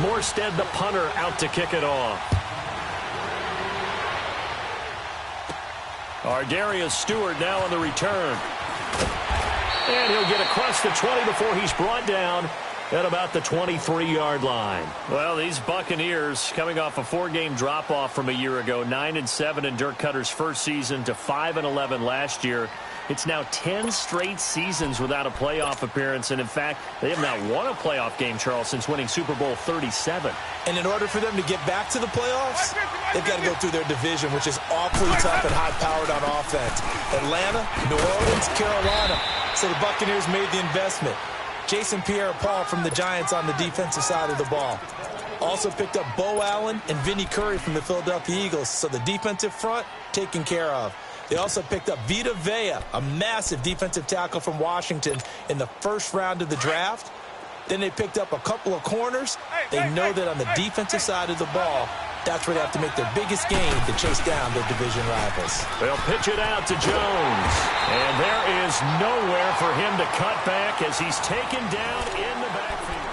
Morstead, the punter, out to kick it off. Ardarius Stewart now on the return. And he'll get across the 20 before he's brought down at about the 23-yard line. Well, these Buccaneers coming off a 4-game drop-off from a year ago, 9-7 in Dirk Cutter's first season to 5-11 last year. It's now 10 straight seasons without a playoff appearance, and in fact, they have not won a playoff game, Charles, since winning Super Bowl 37. And in order for them to get back to the playoffs, they've got to go through their division, which is awfully tough and high-powered on offense. Atlanta, New Orleans, Carolina. So the Buccaneers made the investment. Jason Pierre-Paul from the Giants on the defensive side of the ball. Also picked up Bo Allen and Vinny Curry from the Philadelphia Eagles. So the defensive front taken care of. They also picked up Vita Vea, a massive defensive tackle from Washington in the first round of the draft. Then they picked up a couple of corners. They know that on the defensive side of the ball, that's where they have to make their biggest game to chase down their division rivals. They'll pitch it out to Jones. And there is nowhere for him to cut back as he's taken down in the backfield.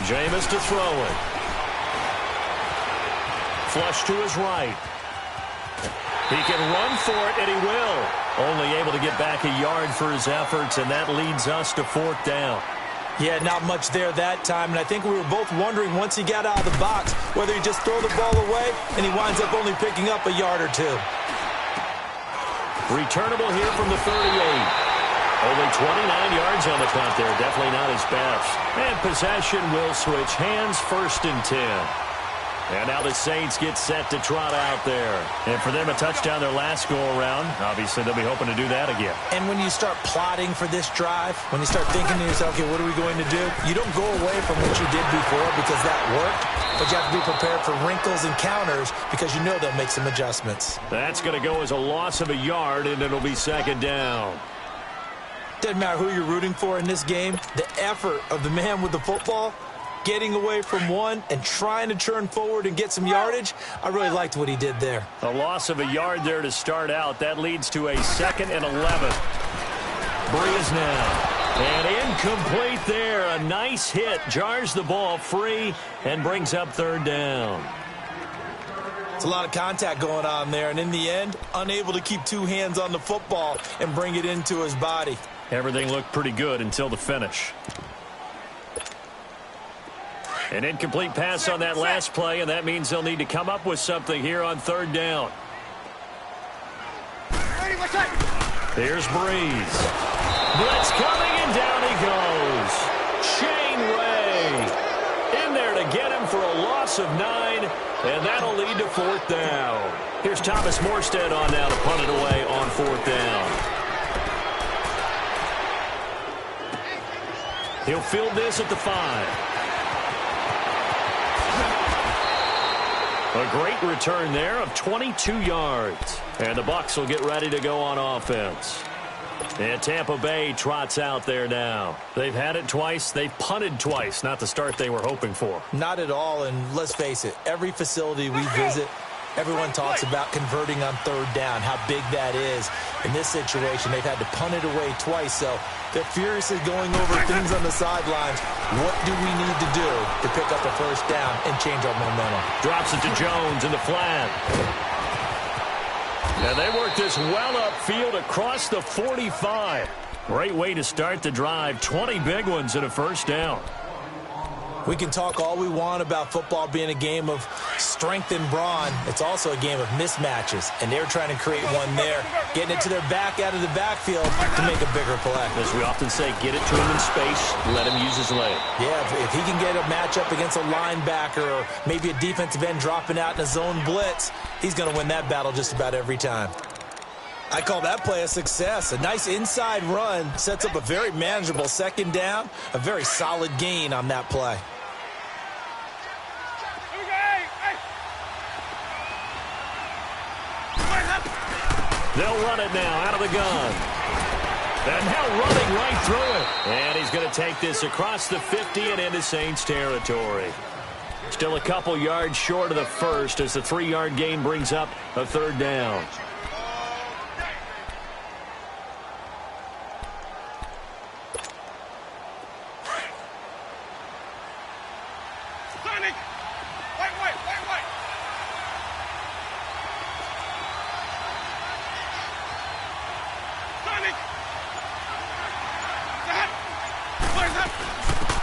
Jameis to throw it. Flush to his right. He can run for it, and he will. Only able to get back a yard for his efforts, and that leads us to 4th down. Yeah, not much there that time, and I think we were both wondering once he got out of the box whether he just throw the ball away, and he winds up only picking up a yard or two. Returnable here from the 38. Only 29 yards on the clock there. Definitely not his best. And possession will switch hands, 1st and 10. And now the Saints get set to trot out there. And for them, a touchdown their last go-around. Obviously, they'll be hoping to do that again. And when you start plotting for this drive, when you start thinking to yourself, okay, what are we going to do? You don't go away from what you did before because that worked. But you have to be prepared for wrinkles and counters because you know they'll make some adjustments. That's going to go as a loss of a yard, and it'll be 2nd down. Doesn't matter who you're rooting for in this game. The effort of the man with the football, getting away from one and trying to turn forward and get some yardage, I really liked what he did there. A loss of a yard there to start out. That leads to a 2nd and 11. Breeze now. And incomplete there. A nice hit. Jars the ball free and brings up 3rd down. It's a lot of contact going on there, and in the end, unable to keep 2 hands on the football and bring it into his body. Everything looked pretty good until the finish. An incomplete pass on that last play, and that means they'll need to come up with something here on 3rd down. Here's Breeze. Blitz coming, and down he goes. Shane Ray in there to get him for a loss of 9, and that'll lead to 4th down. Here's Thomas Morstead on now to punt it away on 4th down. He'll field this at the 5. A great return there of 22 yards. And the Bucs will get ready to go on offense. And Tampa Bay trots out there now. They've had it twice. They've punted twice. Not the start they were hoping for. Not at all, and let's face it, every facility we visit, everyone talks about converting on 3rd down, how big that is. In this situation, they've had to punt it away twice, so they're furiously going over things on the sidelines. What do we need to do to pick up a 1st down and change our momentum? Drops it to Jones in the flat. And they work this well upfield across the 45. Great way to start the drive. 20 big ones and a 1st down. We can talk all we want about football being a game of strength and brawn. It's also a game of mismatches, and they're trying to create one there, getting it to their back out of the backfield to make a bigger play. As we often say, get it to him in space, let him use his leg. Yeah, if he can get a matchup against a linebacker or maybe a defensive end dropping out in a zone blitz, he's going to win that battle just about every time. I call that play a success. A nice inside run sets up a very manageable 2nd down, a very solid gain on that play. They'll run it now out of the gun. And now running right through it. And he's going to take this across the 50 and into Saints territory. Still a couple yards short of the first as the 3-yard gain brings up a third down.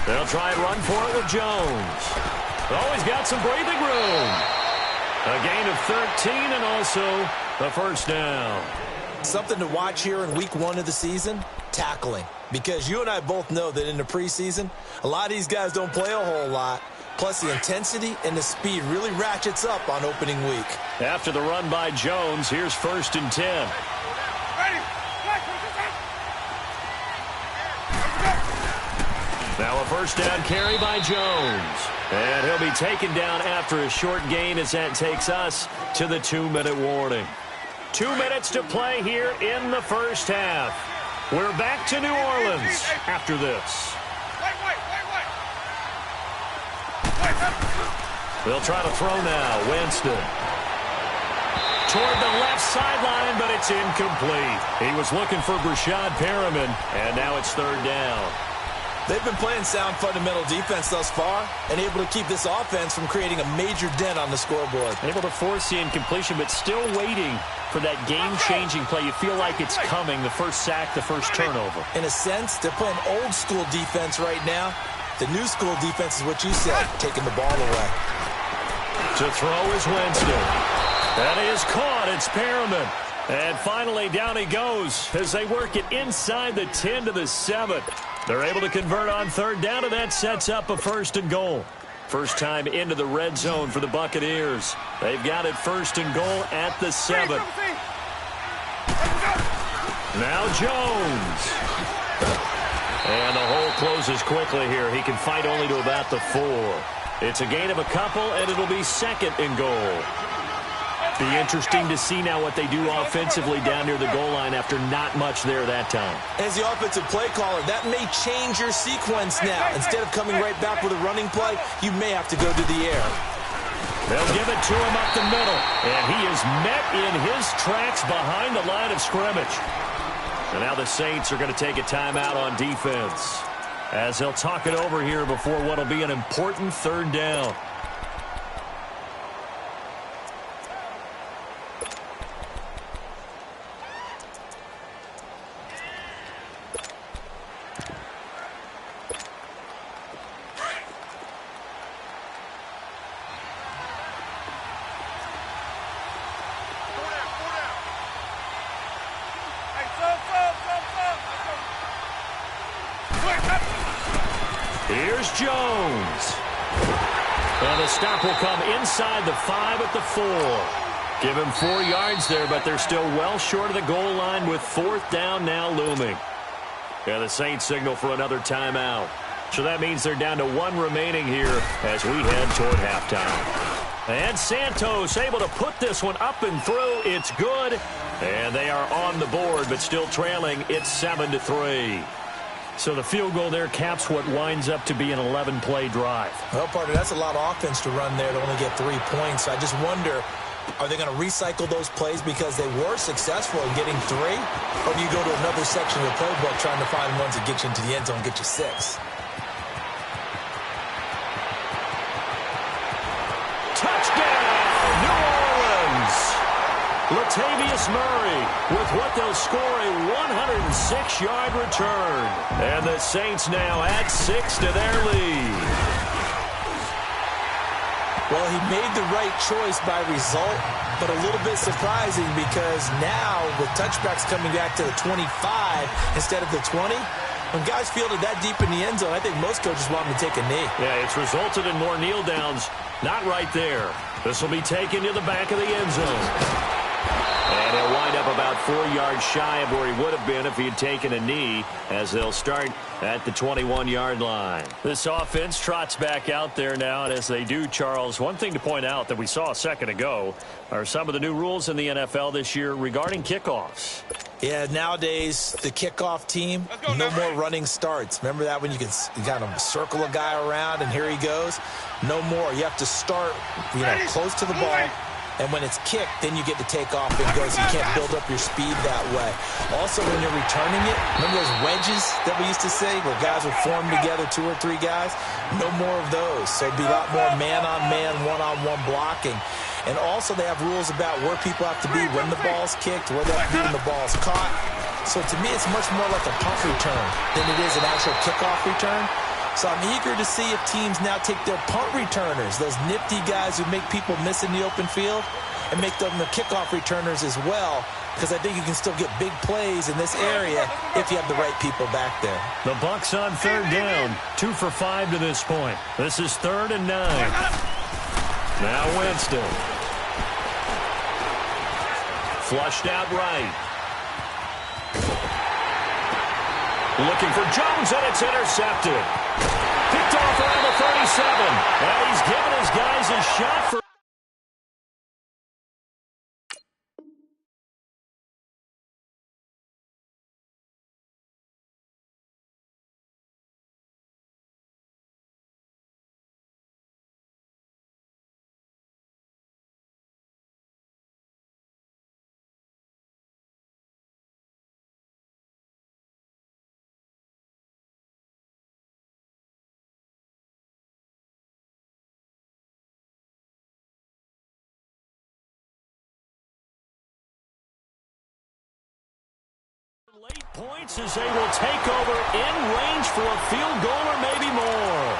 They'll try and run for it with Jones. Oh, he's got some breathing room. A gain of 13 and also a first down. Something to watch here in week 1 of the season, tackling. Because you and I both know that in the preseason, a lot of these guys don't play a whole lot. Plus, the intensity and the speed really ratchets up on opening week. After the run by Jones, here's 1st and 10. Now a first down carry by Jones. And he'll be taken down after a short gain as that takes us to the 2-minute warning. 2 minutes to play here in the first half. We're back to New Orleans after this. They'll try to throw now. Winston. Toward the left sideline, but it's incomplete. He was looking for Brashad Perriman, and now it's 3rd down. They've been playing sound fundamental defense thus far and able to keep this offense from creating a major dent on the scoreboard. Able to force the incompletion, but still waiting for that game-changing play. You feel like it's coming, the first sack, the first turnover. In a sense, they're playing old-school defense right now. The new school defense is what you said, taking the ball away. To throw is Winston. That is caught. It's Perriman. And finally, down he goes as they work it inside the 10 to the 7. They're able to convert on 3rd down, and that sets up a 1st and goal. First time into the red zone for the Buccaneers. They've got it 1st and goal at the 7. Now Jones. And the hole closes quickly here. He can fight only to about the 4. It's a gain of a couple, and it'll be 2nd and goal. Be interesting to see now what they do offensively down near the goal line after not much there that time. As the offensive play caller, that may change your sequence now. Instead of coming right back with a running play, you may have to go to the air. They'll give it to him up the middle, and he is met in his tracks behind the line of scrimmage. And now the Saints are going to take a timeout on defense as they'll talk it over here before what will be an important 3rd down. Here's Jones. And the stop will come inside the 5 at the 4. Give him 4 yards there, but they're still well short of the goal line with 4th down now looming. And the Saints signal for another timeout. So that means they're down to 1 remaining here as we head toward halftime. And Santos able to put this one up and through. It's good. And they are on the board, but still trailing. It's 7-3. So the field goal there caps what winds up to be an 11-play drive. Well, partner, that's a lot of offense to run there to only get 3 points. I just wonder, are they going to recycle those plays because they were successful in getting 3? Or do you go to another section of the playbook trying to find ones that get you into the end zone and get you 6? Touchdown, New Orleans! Latavius Murray with what they'll score a 106-yard return. And the Saints now add 6 to their lead. Well, he made the right choice by result, but a little bit surprising because now with touchbacks coming back to the 25 instead of the 20, when guys fielded that deep in the end zone, I think most coaches want them to take a knee. Yeah, it's resulted in more kneel downs. Not right there. This will be taken to the back of the end zone. And he'll wind up about 4 yards shy of where he would have been if he had taken a knee, as they'll start at the 21-yard line. This offense trots back out there now, and as they do, Charles, one thing to point out that we saw a second ago are some of the new rules in the NFL this year regarding kickoffs. Yeah, nowadays, the kickoff team, no more running starts. Remember that when you kind of circle a guy around and here he goes? No more. You have to start, close to the ball. And when it's kicked, then you get to take off and go, so you can't build up your speed that way. Also, when you're returning it, remember those wedges that we used to say where guys would form together, 2 or 3 guys? No more of those. So it'd be a lot more man-on-man, one-on-one blocking. And also, they have rules about where people have to be when the ball's kicked, where they have to be when the ball's caught. So to me, it's much more like a punt return than it is an actual kickoff return. So I'm eager to see if teams now take their punt returners, those nifty guys who make people miss in the open field, and make them the kickoff returners as well, because I think you can still get big plays in this area if you have the right people back there. The Bucs on 3rd down, 2 for 5 to this point. This is 3rd and 9. Now Winston. Flushed out right. Looking for Jones, and it's intercepted. Picked off around the 37. And he's given his guys a shot for... Late points as they will take over in range for a field goal or maybe more.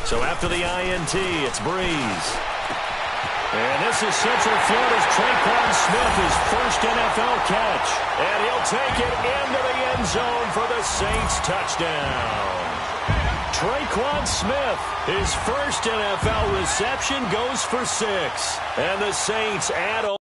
So after the INT, it's Breeze. And this is Central Florida's Traquan Smith, his first NFL catch. And he'll take it into the end zone for the Saints touchdown. Traquan Smith, his first NFL reception, goes for 6. And the Saints add on.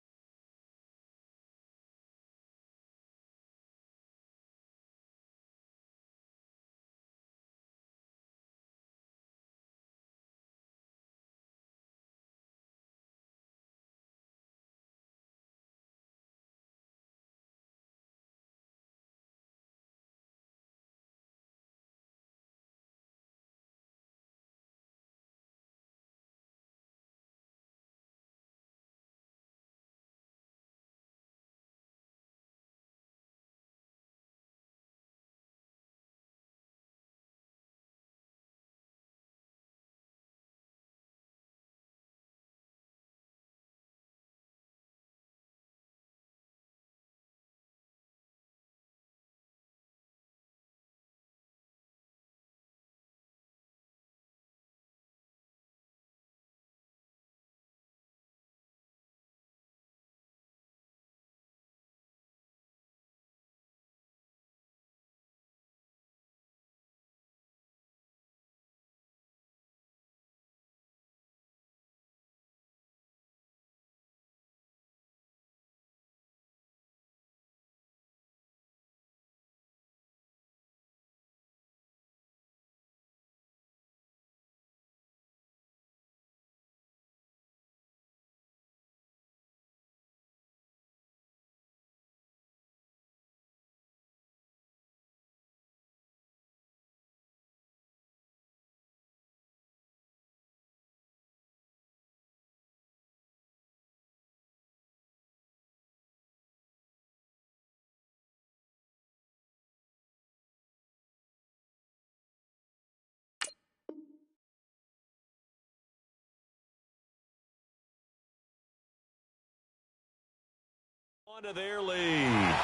To their lead.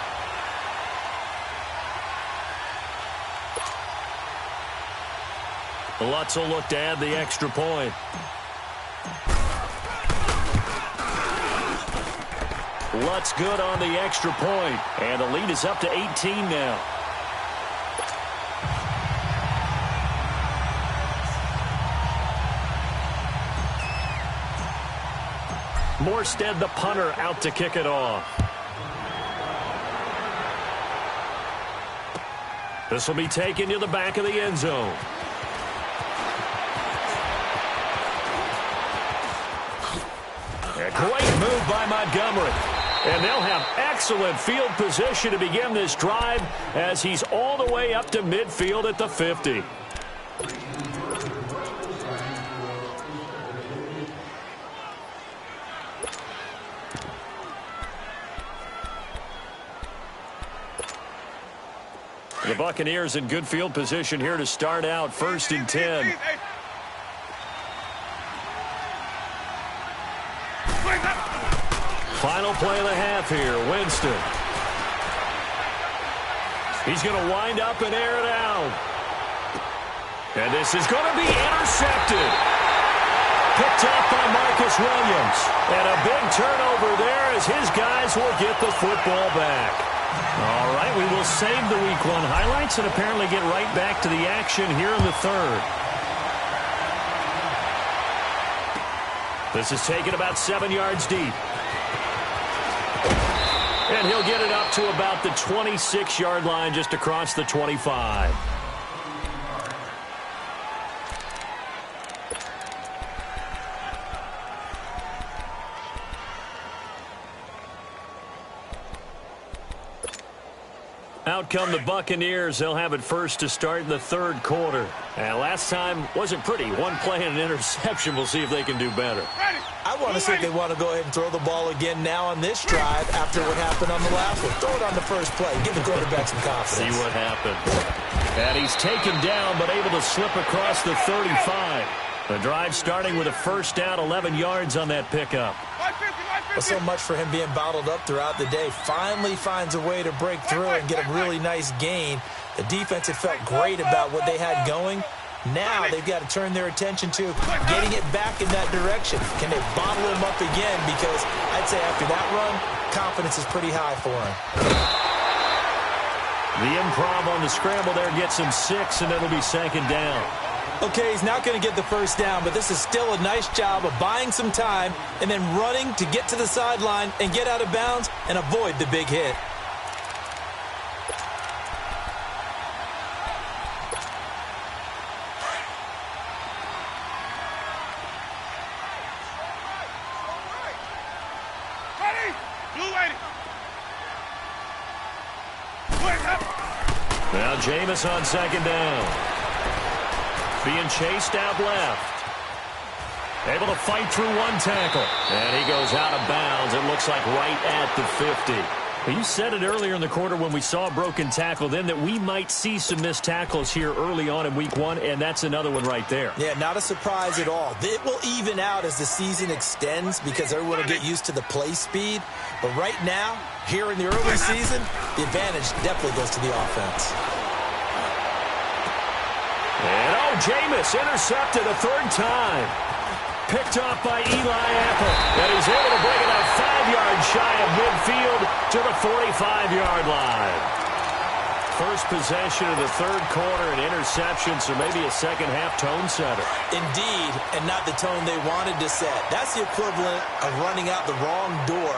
Lutz will look to add the extra point. Lutz good on the extra point. And the lead is up to 18 now. Morstead, the punter, out to kick it off. This will be taken to the back of the end zone. A great move by Montgomery. And they'll have excellent field position to begin this drive as he's all the way up to midfield at the 50. The Buccaneers in good field position here to start out, 1st and 10. Final play of the half here, Winston. He's going to wind up and air it out. And this is going to be intercepted. Picked up by Marcus Williams. And a big turnover there as his guys will get the football back. All right, we will save the Week 1 highlights and apparently get right back to the action here in the 3rd. This is taken about 7 yards deep. And he'll get it up to about the 26-yard line just across the 25. Out come the Buccaneers. They'll have it first to start in the 3rd quarter. And last time wasn't pretty. One play and an interception. We'll see if they can do better. I want to see if they want to go ahead and throw the ball again now on this drive after what happened on the last one. Throw it on the first play. Give the quarterback some confidence. See what happened. And he's taken down but able to slip across the 35. The drive starting with a first down, 11 yards on that pickup. Well, so much for him being bottled up throughout the day. Finally finds a way to break through and get a really nice gain. The defense had felt great about what they had going. Now they've got to turn their attention to getting it back in that direction. Can they bottle him up again? Because I'd say after that run, confidence is pretty high for him. The improv on the scramble there gets him 6, and it'll be 2nd down. Okay, he's not going to get the first down, but this is still a nice job of buying some time and then running to get to the sideline and get out of bounds and avoid the big hit. Now Jameis on 2nd down. Being chased out left. Able to fight through one tackle. And he goes out of bounds. It looks like right at the 50. Well, you said it earlier in the quarter when we saw a broken tackle then that we might see some missed tackles here early on in Week 1, and that's another one right there. Yeah, not a surprise at all. It will even out as the season extends because everyone will get used to the play speed. But right now, here in the early season, the advantage definitely goes to the offense. And Jameis intercepted a 3rd time. Picked off by Eli Apple. And he's able to bring it out 5 yards shy of midfield to the 45-yard line. First possession of the 3rd quarter, an interception, so maybe a second-half tone setter. Indeed, and not the tone they wanted to set. That's the equivalent of running out the wrong door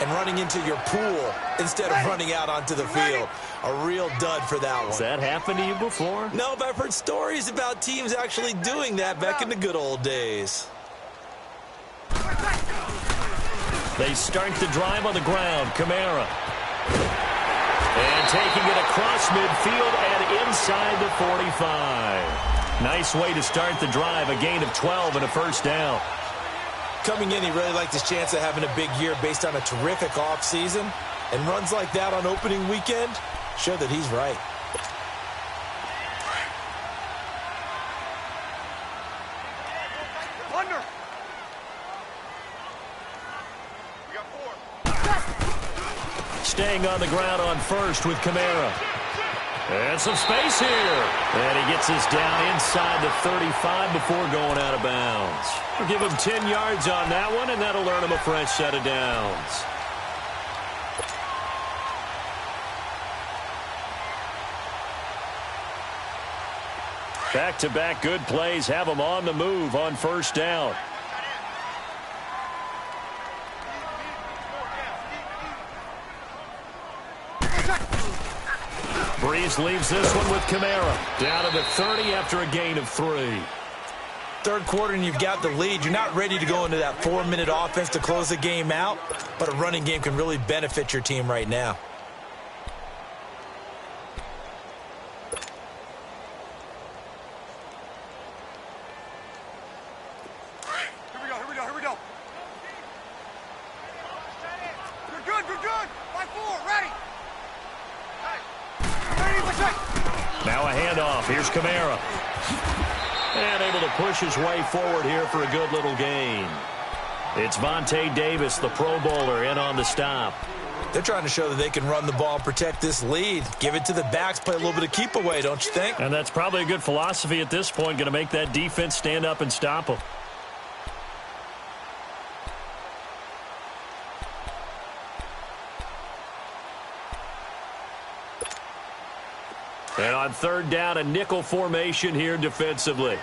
and running into your pool instead of running out onto the field. A real dud for that one. Has that happened to you before? No, but I've heard stories about teams actually doing that back in the good old days. They start the drive on the ground. Kamara. And taking it across midfield and inside the 45. Nice way to start the drive. A gain of 12 and a first down. Coming in, he really liked his chance of having a big year based on a terrific offseason. And runs like that on opening weekend show that he's right. Staying on the ground on first with Kamara. And some space here. And he gets this down inside the 35 before going out of bounds. We'll give him 10 yards on that one, and that'll earn him a fresh set of downs. Back-to-back good plays have him on the move on first down. Breeze leaves this one with Kamara. Down to the 30 after a gain of 3. Third quarter and you've got the lead. You're not ready to go into that 4-minute offense to close the game out, but a running game can really benefit your team right now. Here we go. You're good. 5-4, ready. Now a handoff. Here's Kamara. And able to push his way forward here for a good little gain. It's Vontae Davis, the Pro Bowler, in on the stop. They're trying to show that they can run the ball and protect this lead. Give it to the backs, play a little bit of keep away, don't you think? And that's probably a good philosophy at this point. Going to make that defense stand up and stop them. And on third down, a nickel formation here defensively.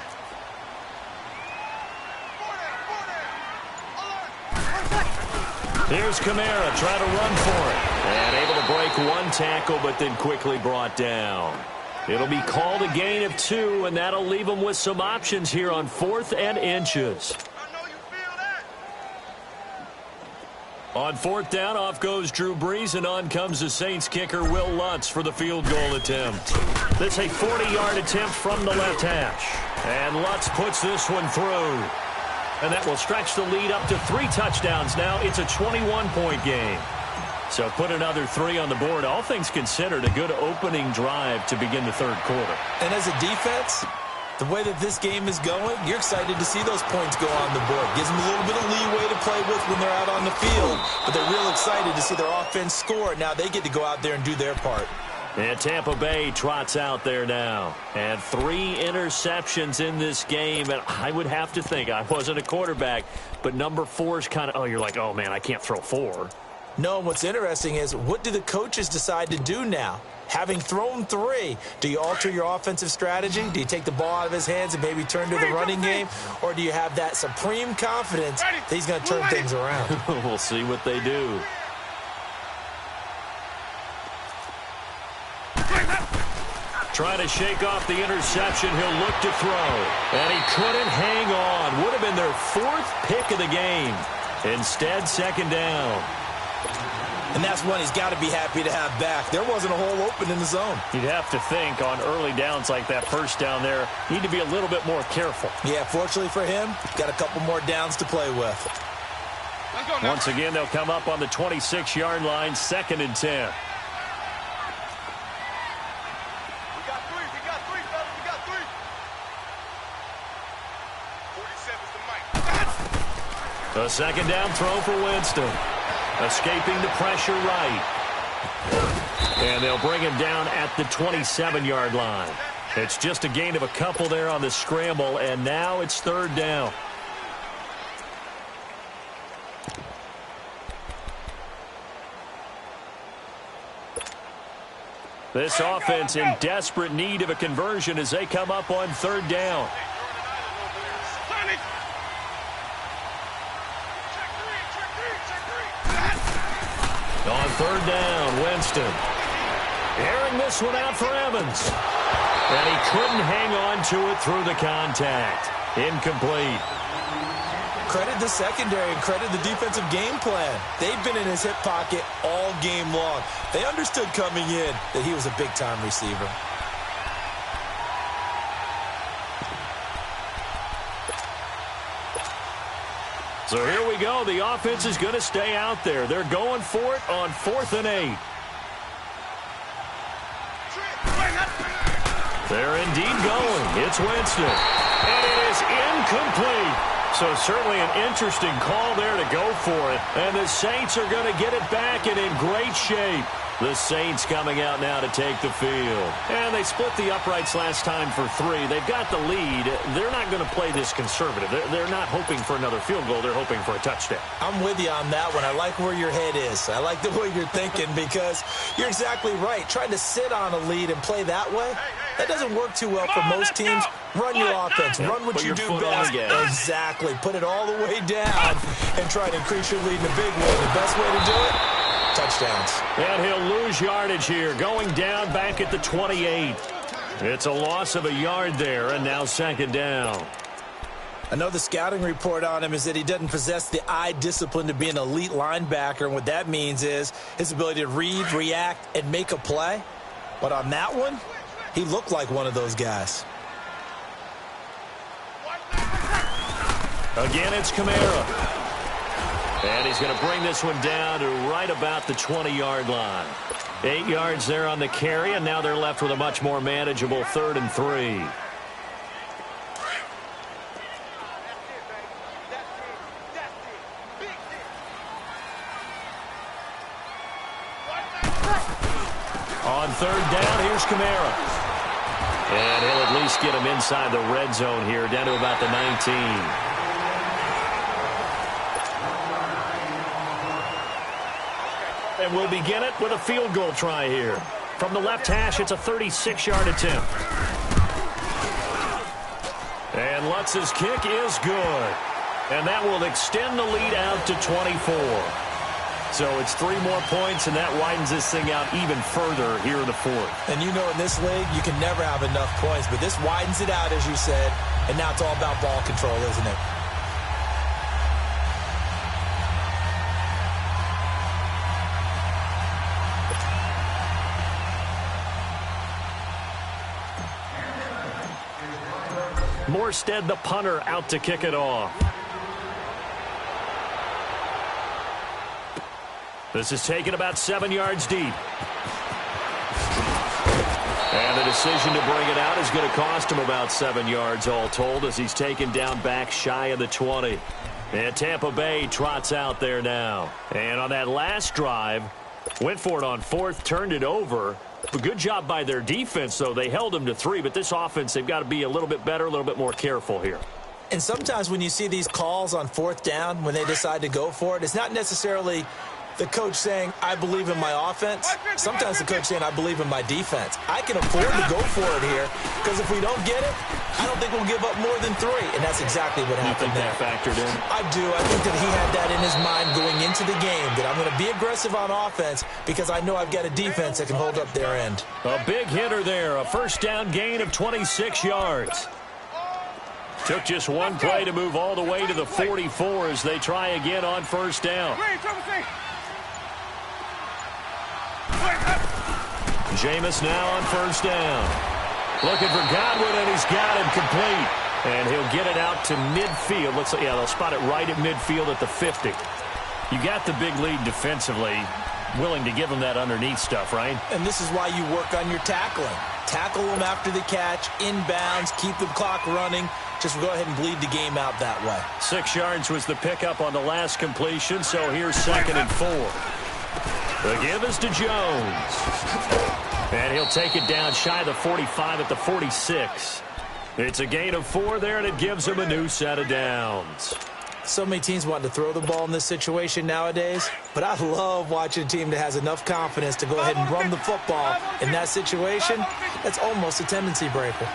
Here's Kamara, trying to run for it. And able to break one tackle, but then quickly brought down. It'll be called a gain of 2, and that'll leave them with some options here on 4th and inches. On 4th down, off goes Drew Brees, and on comes the Saints kicker, Will Lutz, for the field goal attempt. This a 40-yard attempt from the left hash. And Lutz puts this one through. And that will stretch the lead up to 3 touchdowns now. It's a 21-point game. So put another 3 on the board. All things considered, a good opening drive to begin the third quarter. And as a defense, the way that this game is going, you're excited to see those points go on the board. Gives them a little bit of leeway to play with when they're out on the field. But they're real excited to see their offense score. Now they get to go out there and do their part. And Tampa Bay trots out there now. And 3 interceptions in this game. And I would have to think, I wasn't a quarterback, but number 4 is kind of, you're like, oh, man, I can't throw 4. No, what's interesting is, what do the coaches decide to do now? Having thrown 3, do you alter your offensive strategy? Do you take the ball out of his hands and maybe turn to the running game? Or do you have that supreme confidence that he's going to turn things around? We'll see what they do. Trying to shake off the interception. He'll look to throw. And he couldn't hang on. Would have been their 4th pick of the game. Instead, 2nd down. And that's one he's got to be happy to have back. There wasn't a hole open in the zone. You'd have to think on early downs like that first down there, need to be a little bit more careful. Yeah, fortunately for him, got a couple more downs to play with. Once again, they'll come up on the 26-yard line, 2nd and 10. A 2nd down throw for Winston. Escaping the pressure right. And they'll bring him down at the 27-yard line. It's just a gain of a couple there on the scramble, and now it's 3rd down. This offense in desperate need of a conversion as they come up on 3rd down. On 3rd down, Winston. Airing this one out for Evans. And he couldn't hang on to it through the contact. Incomplete. Credit the secondary and credit the defensive game plan. They've been in his hip pocket all game long. They understood coming in that he was a big-time receiver. So here we go. The offense is going to stay out there. They're going for it on 4th and 8. They're indeed going. It's Winston. And it is incomplete. So certainly an interesting call there to go for it. And the Saints are going to get it back and in great shape. The Saints coming out now to take the field. And they split the uprights last time for 3. They've got the lead. They're not going to play this conservative. They're not hoping for another field goal. They're hoping for a touchdown. I'm with you on that one. I like where your head is. I like the way you're thinking because you're exactly right. Trying to sit on a lead and play that way, that doesn't work too well for most teams. Run your offense. Run what you do best. Exactly. Put it all the way down and try to increase your lead in a big way. The best way to do it, touchdowns. And he'll lose yardage here, going down back at the 28. It's a loss of a yard there, and now second down. I know the scouting report on him is that he doesn't possess the eye discipline to be an elite linebacker, and what that means is his ability to read, react, and make a play. But on that one, he looked like one of those guys. Again, it's Kamara. And he's going to bring this one down to right about the 20-yard line. 8 yards there on the carry, and now they're left with a much more manageable 3rd and 3. On 3rd down, here's Kamara. And he'll at least get him inside the red zone here, down to about the 19. And we'll begin it with a field goal try here. From the left hash, it's a 36-yard attempt. And Lutz's kick is good. And that will extend the lead out to 24. So it's 3 more points, and that widens this thing out even further here in the 4th. And you know in this league, you can never have enough points. But this widens it out, as you said. And now it's all about ball control, isn't it? Morstead, the punter, out to kick it off. This is taken about 7 yards deep. And the decision to bring it out is going to cost him about 7 yards all told as he's taken down back shy of the 20. And Tampa Bay trots out there now. And on that last drive, went for it on 4th, turned it over. A good job by their defense, though. They held them to 3, but this offense, they've got to be a little bit better, a little bit more careful here. And sometimes when you see these calls on 4th down, when they decide to go for it, it's not necessarily the coach saying, I believe in my offense. Sometimes the coach saying, I believe in my defense. I can afford to go for it here because if we don't get it, I don't think we'll give up more than 3. And that's exactly what happened there. You think that factored in? I do. I think that he had that in his mind going into the game, that I'm going to be aggressive on offense because I know I've got a defense that can hold up their end. A big hitter there. A first down gain of 26 yards. Took just one play to move all the way to the 44 as they try again on first down. Jameis now on first down. Looking for Godwin, and he's got him complete. And he'll get it out to midfield. Looks like, yeah, they'll spot it right at midfield at the 50. You got the big lead defensively, willing to give him that underneath stuff, right? And this is why you work on your tackling. Tackle them after the catch, inbounds, keep the clock running. Just go ahead and bleed the game out that way. 6 yards was the pickup on the last completion, so here's 2nd and 4. The give is to Jones. And he'll take it down shy of the 45 at the 46. It's a gain of 4 there, and it gives him a new set of downs. So many teams want to throw the ball in this situation nowadays, but I love watching a team that has enough confidence to go ahead and run the football. In that situation, that's almost a tendency breaker.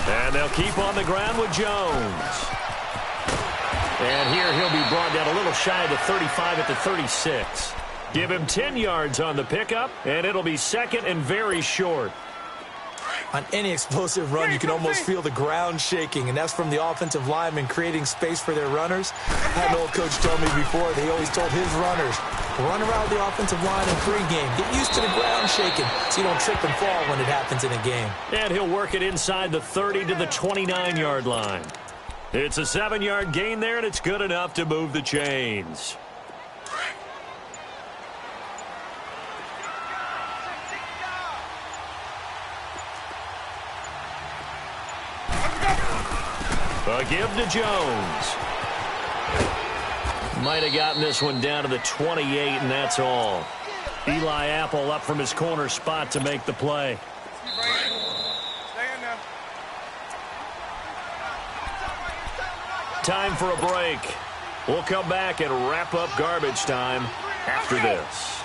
And they'll keep on the ground with Jones. And here he'll be brought down a little shy of the 35 at the 36. Give him 10 yards on the pickup, and it'll be 2nd and very short. On any explosive run, you can almost feel the ground shaking, and that's from the offensive linemen creating space for their runners. I had an old coach tell me before, he always told his runners, run around the offensive line in pregame. Get used to the ground shaking so you don't trip and fall when it happens in a game. And he'll work it inside the 30 to the 29-yard line. It's a 7-yard gain there, and it's good enough to move the chains. A give to Jones. Might have gotten this one down to the 28, and that's all. Eli Apple up from his corner spot to make the play. Time for a break. We'll come back and wrap up garbage time after this.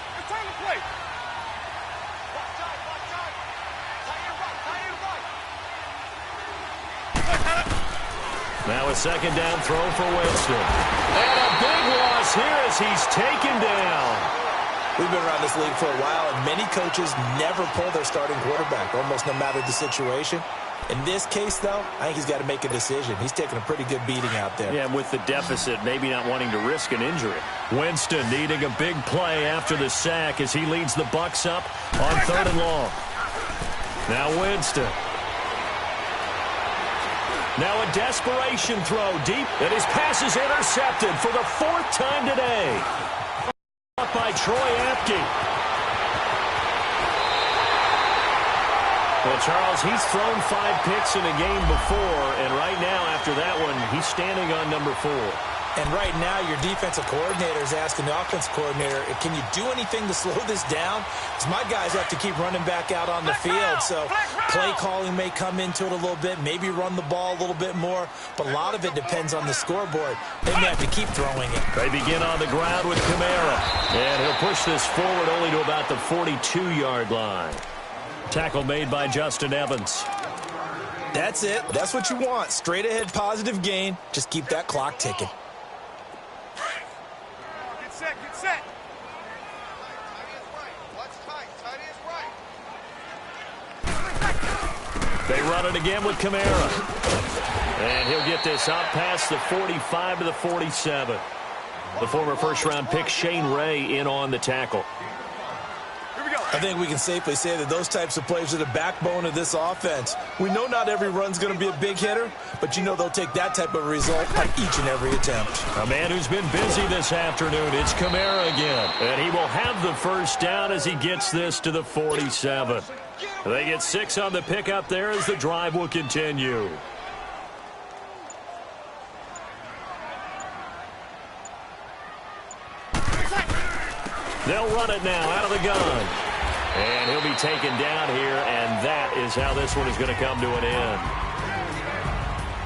Now a second down throw for Winston. And a big loss here as he's taken down. We've been around this league for a while, and many coaches never pull their starting quarterback, almost no matter the situation. In this case, though, I think he's got to make a decision. He's taking a pretty good beating out there. Yeah, and with the deficit, maybe not wanting to risk an injury. Winston needing a big play after the sack as he leads the Bucs up on 3rd and long. Now Winston. Now a desperation throw deep, and his pass is intercepted for the 4th time today. Up by Troy Apke. Well, Charles, he's thrown 5 picks in a game before, and right now, after that one, he's standing on number 4. And right now, your defensive coordinator is asking the offensive coordinator, can you do anything to slow this down? Because my guys have to keep running back out on the field. So play calling may come into it a little bit, maybe run the ball a little bit more, but a lot of it depends on the scoreboard. They may have to keep throwing it. They begin on the ground with Kamara, and he'll push this forward only to about the 42-yard line. Tackle made by Justin Evans. That's it. That's what you want. Straight ahead positive gain. Just keep that clock ticking. Get set, get set. They run it again with Kamara. And he'll get this out past the 45 to the 47. The former first-round pick Shane Ray in on the tackle. I think we can safely say that those types of plays are the backbone of this offense. We know not every run's going to be a big hitter, but you know they'll take that type of result on each and every attempt. A man who's been busy this afternoon, it's Kamara again. And he will have the first down as he gets this to the 47. They get 6 on the pickup there as the drive will continue. They'll run it now out of the gun. And he'll be taken down here, and that is how this one is going to come to an end.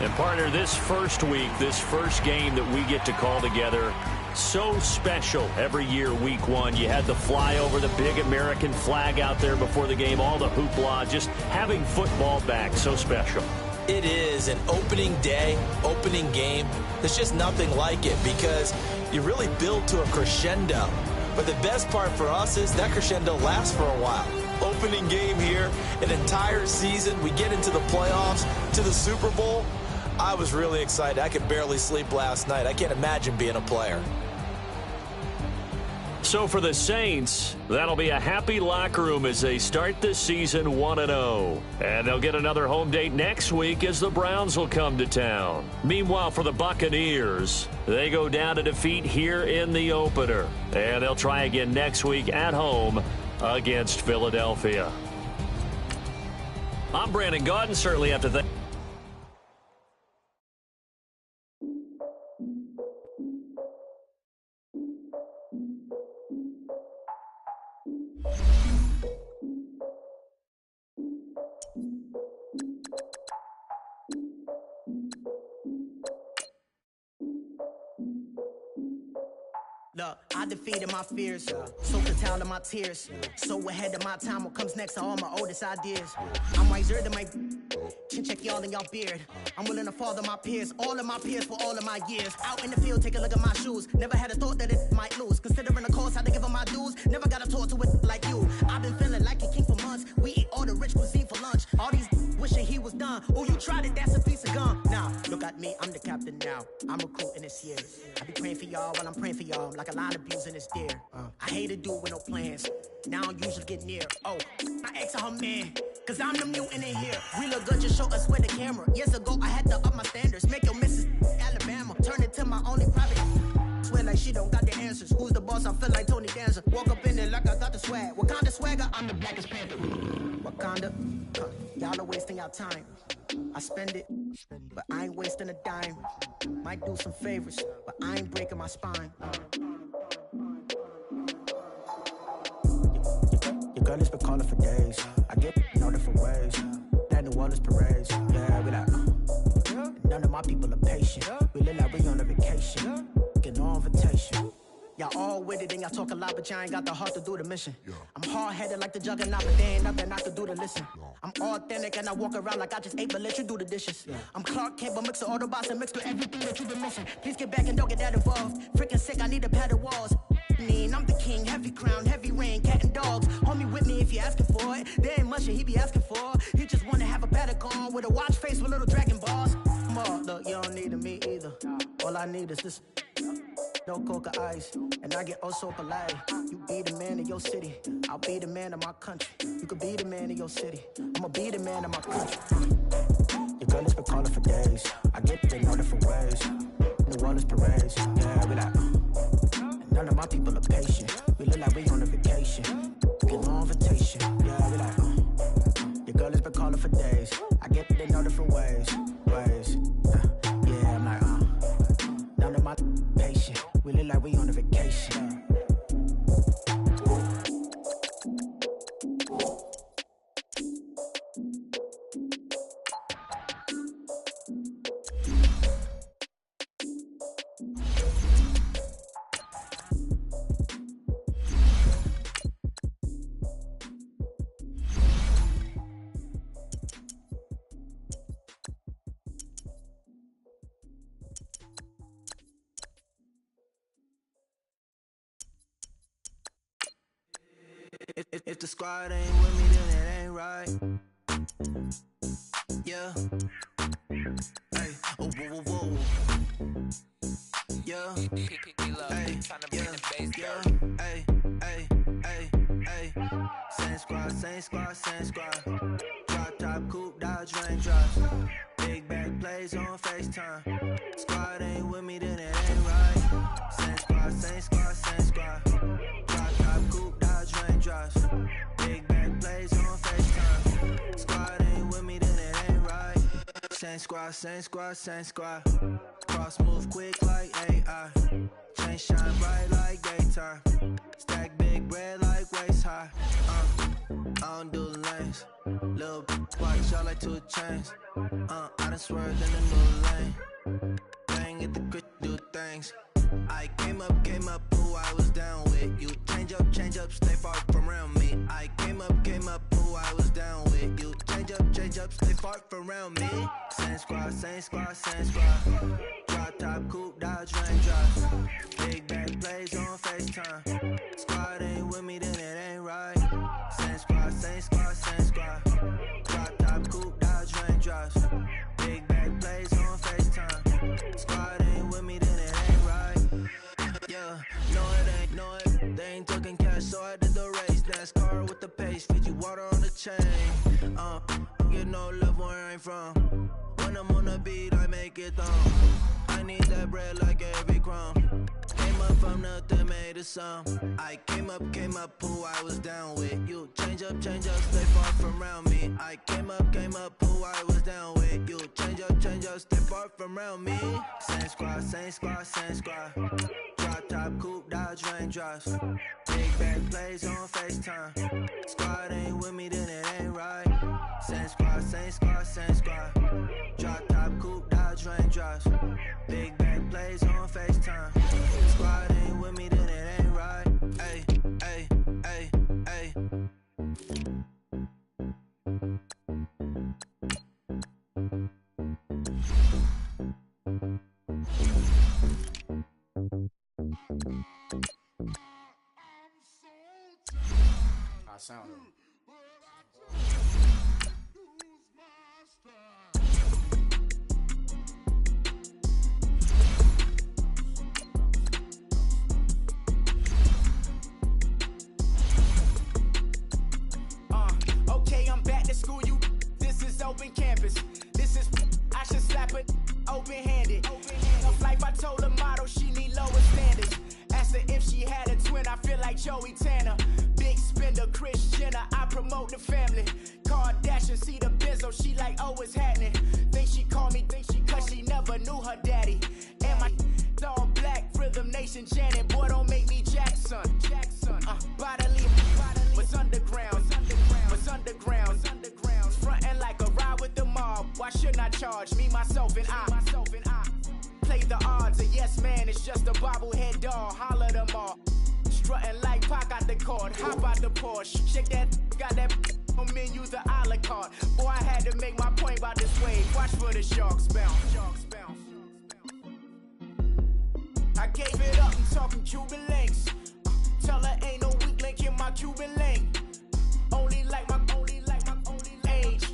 And, partner, this first week, this first game that we get to call together, so special every year, week 1. You had the flyover, the big American flag out there before the game, all the hoopla, just having football back, so special. It is an opening day, opening game. There's just nothing like it because you really build to a crescendo. But the best part for us is that crescendo lasts for a while. Opening game here, an entire season. We get into the playoffs, to the Super Bowl. I was really excited. I could barely sleep last night. I can't imagine being a player. So for the Saints, that'll be a happy locker room as they start this season 1-0. And they'll get another home date next week as the Browns will come to town. Meanwhile, for the Buccaneers, they go down to defeat here in the opener. And they'll try again next week at home against Philadelphia. I'm Brandon Gaudin. Certainly have to thank. Look, I defeated my fears, so curtailed of my tears. So ahead of my time, what comes next are all my oldest ideas. I'm wiser than my chin check y'all in y'all beard. I'm willing to father my peers, all of my peers for all of my years. Out in the field, take a look at my shoes. Never had a thought that it might lose. Considering the cost, had to give them my dues. Never got to talk to it like you. I've been feeling like a king for months. We eat all the rich cuisine for lunch. All these wishing he was done. Oh, you tried it, that's a piece of gum. Now, look at me, I'm the captain now. I'm recruiting this year. I be praying for y'all while I'm praying for y'all. Like a line of bees in this deer. I hate to do it with no plans. Now I usually get near. Oh, I ask her man, cause I'm the mutant in here. We look good, just show us where the camera. Years ago, I had to up my standards. Make your missus Alabama. Turn it to my only private. Swear like she don't got the answers. Who's the boss? I feel like Tony Danza. Walk up in there like I got the swag. What kind of swagger? I'm the blackest panther. Wakanda. Y'all are wasting our time. I spend it, but I ain't wasting a dime. Might do some favors, but I ain't breaking my spine. girl has been calling for days. I get in all different ways. That New Orleans parades. Yeah, we like, none of my people are patient. We look like we on a vacation. Get no invitation. Y'all all with it and y'all talk a lot, but y'all ain't got the heart to do the mission. I'm hard-headed like the juggernaut, but there ain't nothing I can do to listen. I'm authentic and I walk around like I just ate, but let you do the dishes. I'm Clark Kent, but mix the Autobots and mix with everything that you've been missing. Please get back and don't get that involved. Freaking sick, I need to pad the walls. I'm the king, heavy crown, heavy rain, cat and dogs. Homie with me if you're asking for it. There ain't much that he be asking for. He just wanna have a paddock on with a watch face with little dragon balls. Look, you don't need me either. All I need is this. No coca ice, and I get oh so polite. You be the man of your city, I'll be the man of my country. You could be the man of your city, I'ma be the man of my country. Your girl has been calling for days. I get it in all different ways. New Orleans parades, yeah, we like. None of my people are patient. We look like we on a vacation. Get no invitation, yeah, we like. Your girl has been calling for days. I get it in all different ways. Yeah, I'm like, none of my patient. We look like we on a vacation. If the squad ain't with me, then it ain't right. Yeah. Hey. Oh, whoa, whoa, whoa. Yeah. Hey. Yeah. Hey. Hey. Hey. Hey. Same squad, same squad, same squad. Drop top, coupe, Dodge, range drops. Big back plays on FaceTime. Squad ain't with me, then it ain't right. Same squad, same squad, same squad. Drop top, coupe, Dodge, range drops. Big back plays on FaceTime. Squad ain't with me, then it ain't right. Same squad, same squad, same squad. Cross move quick like AI. Chain shine bright like daytime. Stack big bread like waist high. I don't do lanes. Little watch out like 2 chains. I done swerved in the new lane. Bang at the grit, do things. I came up, who I was down with. You change up, stay far from around me. I came up, who I was down with. You change up, stay far from around me. Same squad, same squad, same squad. Drop top, coupe, Dodge, range drops. Big back plays on FaceTime. Squad ain't with me, then it ain't right. Same squad, same squad, same squad. Drop top, coupe, Dodge, range drops. Big back plays on FaceTime. Squad ain't with me, then it ain't right. Yeah, no it ain't, no it. They ain't talking cash, so I did the race. NASCAR with the pace, feed you water on the chain. Get no love where I'm from. When I'm on the beat, I make it thumb. I need that bread like every crumb. Came up from nothing, made a sum. I came up, who I was down with. You change up, stay far from around me. I came up, who I was down with. You change up, stay far from around me. Same squad, same squad, same squad. Drop top, coupe, Dodge, range drops. Big back plays on FaceTime. Squad ain't with me, then it ain't right. Same squad, same squad, same squad. Drop top, coupe, Dodge, range drops. Big back plays on FaceTime. Squad ain't with me, then it ain't right. Ay, ay, ay, ay. I sound it. Okay, I'm back to school, you. This is open campus. This is, I should slap it open-handed. Of life, I told her motto, she need lower standards. Asked her if she had a twin, I feel like Joey Tanner. Big spender, Kris Jenner, I promote the family. Kardashian, see the benzo, she like, oh, it's happening. Think she called me, cause she never knew her daddy. And my all black, Rhythm Nation Janet, boy, don't make me Jackson. Bodily. What's underground? What's underground? Frontin' like a ride with the mob. Why shouldn't I charge me, myself, and I? Play the odds, a yes man is just a bobblehead doll. Holler them all. Strutting like Pac out the court, hop out the Porsche. Shake that, got that on menu, the a la carte. Boy, I had to make my point about this wave. Watch for the sharks bounce. I gave it up, I'm talking Cuban links. Tell her ain't no weak link in my Cuban link. Only like my age.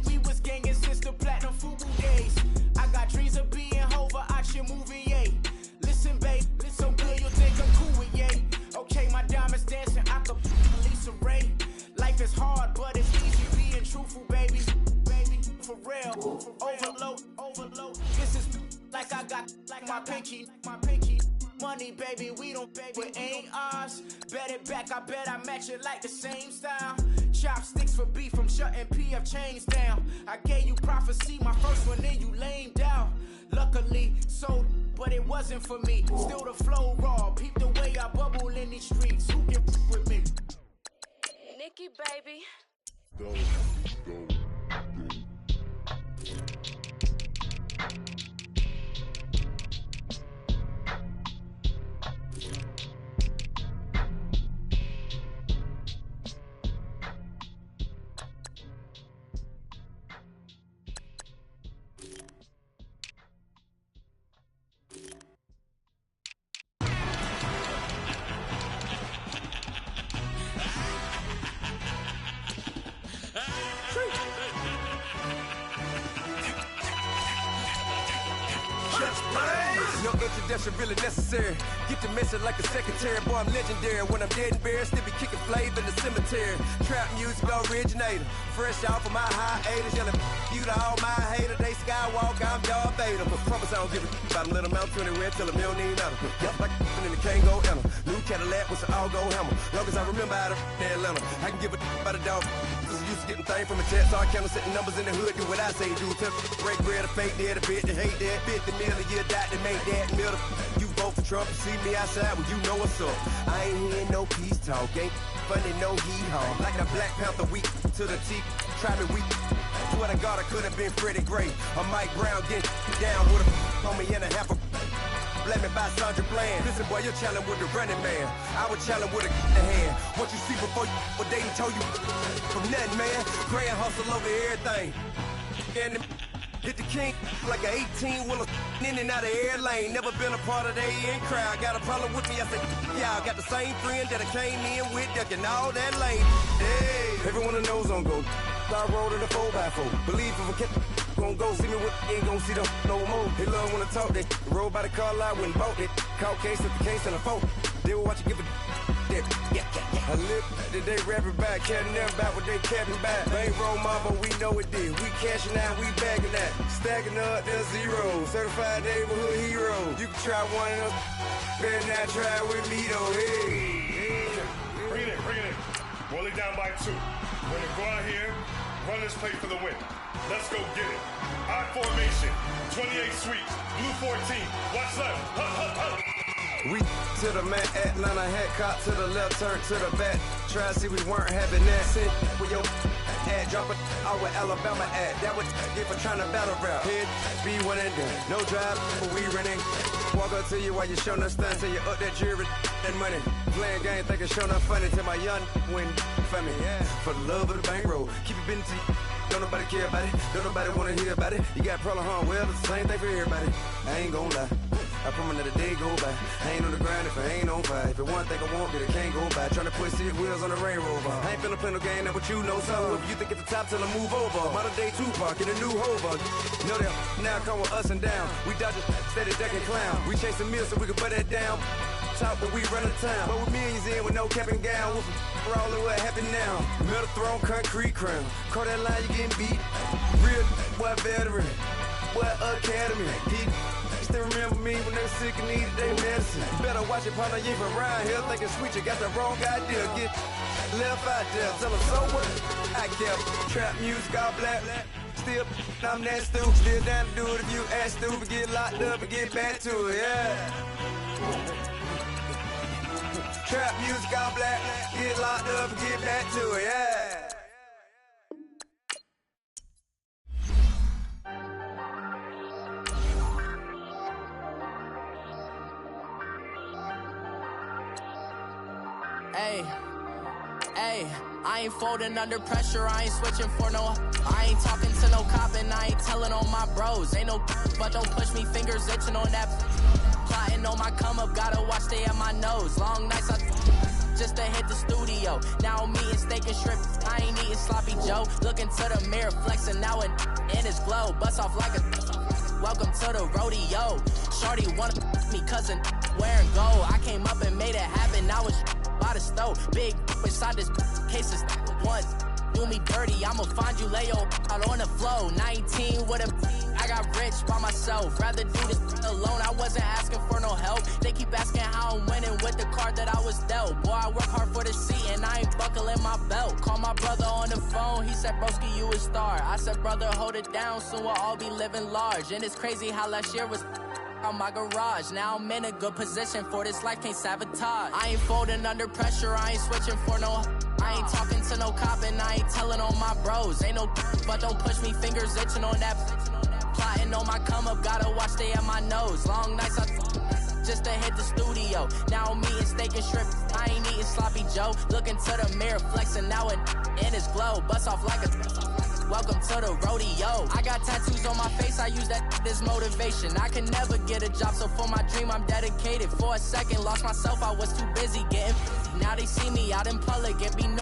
We was gangin' since the platinum Fubu days. I got dreams of being Hova, action movie, yay. Listen, babe, listen good, you'll think I'm cool with yay. Okay, my diamonds dancing, I could Lisa Ray. Life is hard, but it's easy being truthful, baby. For real, overload. This is like I got like my pinky. Money, baby, we don't pay, but ain't ours. Bet it back, I bet I match it like the same style. Chopsticks for beef from shutting PF chains down. I gave you prophecy, my first one, then you lamed out. Luckily, sold, but it wasn't for me. Still the flow raw, peep the way I bubble in these streets. Who can with me? Nikki, baby. Go. No introduction really necessary. Get the message like a secretary. Boy, I'm legendary. When I'm dead and buried, still be kicking flavor in the cemetery. Trap music originator. Fresh off of my hiatus. Yelling you to all my haters. They skywalk, I'm Darth Vader. But promise I don't give a about them. Let them out 20 tell them they don't need nothing. Yup, like in the Kango enter. New Cadillac with an all-go hammer. Long as I remember how to Atlanta. I can give a about a dog. Used to getting things from a text. So I count setting numbers in the hood. Do what I say do. Tell break bread or fake dead. A bit to hate that. 50 million a year died to make that middle. You vote for Trump, you see me outside, well, you know what's up. I ain't hearing no peace talk, ain't funny, no hee-haw. Like the Black Panther weak to the teeth, try me weak. Swear to God, I could have been Freddie Gray. Or Mike Brown getting down with a on me and a half a blame me by Sandra Bland. Listen, boy, you're challenging with the running man. I was challenging with a hand. What you see before you, what they told you from nothing, man. Grand hustle over everything. And hit the king like an 18-wheeler in and out of air lane. Never been a part of the in crowd. Got a problem with me, I said, y'all got the same friend that I came in with, ducking all that lane. Hey, everyone that knows on go. I rolled in a 4x4. Believe if I kept gon' go see me with ain't gon' see them no more. They love when I talk, they roll by the car lot when bought it. Caught case at the case and a phone. They will watch you give a yeah. I live today rapping back, catching them back what they capping back. Bankroll mama, we know it did. We cashing out, we bagging that. Stacking up, there's zero. Certified neighborhood hero. You can try one of them, better not try with me though. Hey. Bring it in. Roll it down by 2. We're gonna go out here, run this play for the win. Let's go get it. I formation, 28 sweeps, blue 14. Watch left. Hup. We to the man, Atlanta hat caught to the left, turn to the back. Try to see we weren't having that. Sit with your ad, drop it out with Alabama ad. That would get for trying to battle rap. Head, be one and done. No drive, but we running. Walk up to you while you showing us stunts. Till you up that jewelry and money. Playing game, thinking showing up funny. Till my young win for me. Yeah. For the love of the bankroll. Keep it busy. Don't nobody care about it. Don't nobody wanna hear about it. You got problem, huh? Well, it's the same thing for everybody. I ain't gon' lie. I promise that a day go by. I ain't on the grind if I ain't on fire. If it one thing I want, then it can't go by. Tryna put 6 wheels on the Range Rover. I ain't finna play no game, that what you know. So if you think it's the top, tell them move over. Modern day Tupac in a new Hova. Know that now come with us and down. We dodge a steady deck and clown. We chase the meal so we can put that down. Top, but we run the town. But with millions in with no cap and gown. We're all in what happened now. Metal throne, concrete crown. Call that line, you getting beat. Real, what veteran. What academy. He still remember me when they were sick and needed their medicine. Better watch it, partner, you ain't from around here thinking sweet, you got the wrong idea. Get left out there, tell them so what? I kept trap music all black. Still, I'm that stupid. Still down to do it if you act stupid. Get locked up and get back to it, yeah. Trap music all black. Get locked up and get back to it, yeah. Hey, I ain't folding under pressure, I ain't switching for no. I ain't talking to no cop and I ain't telling on my bros. Ain't no but don't push me, fingers itching on that. Plotting on my come up, gotta watch stay at my nose. Long nights just to hit the studio. Now I'm eating steak and shrimp, I ain't eating sloppy Joe. Looking to the mirror, flexing now and in his glow. Bust off like a welcome to the rodeo. Shorty wanna me cousin wearing gold. I came up and made it happen, now it's by the stove. Big inside this cases once do me dirty. I'ma find you, lay your out on the floor. 19 with a I got rich by myself. Rather do this alone. I wasn't asking for no help. They keep asking how I'm winning with the card that I was dealt. Boy, I work hard for the seat and I ain't buckling my belt. Call my brother on the phone. He said, broski, you a star. I said, brother, hold it down. Soon we'll all be living large. And it's crazy how last year was on my garage. Now I'm in a good position for this life, can't sabotage. I ain't folding under pressure, I ain't switching for no. I ain't talking to no cop and I ain't telling on my bros. Ain't no but don't push me, fingers itching on that. Plotting on my come up, gotta watch stay at my nose. Long nights just to hit the studio. Now I'm eating steak and shrimp, I ain't eating sloppy Joe. Looking to the mirror, flexing now and in his glow. Bust off like a welcome to the rodeo. I got tattoos on my face, I use that as motivation. I can never get a job, so for my dream I'm dedicated. For a second, lost myself, I was too busy getting. Now they see me out in public and be no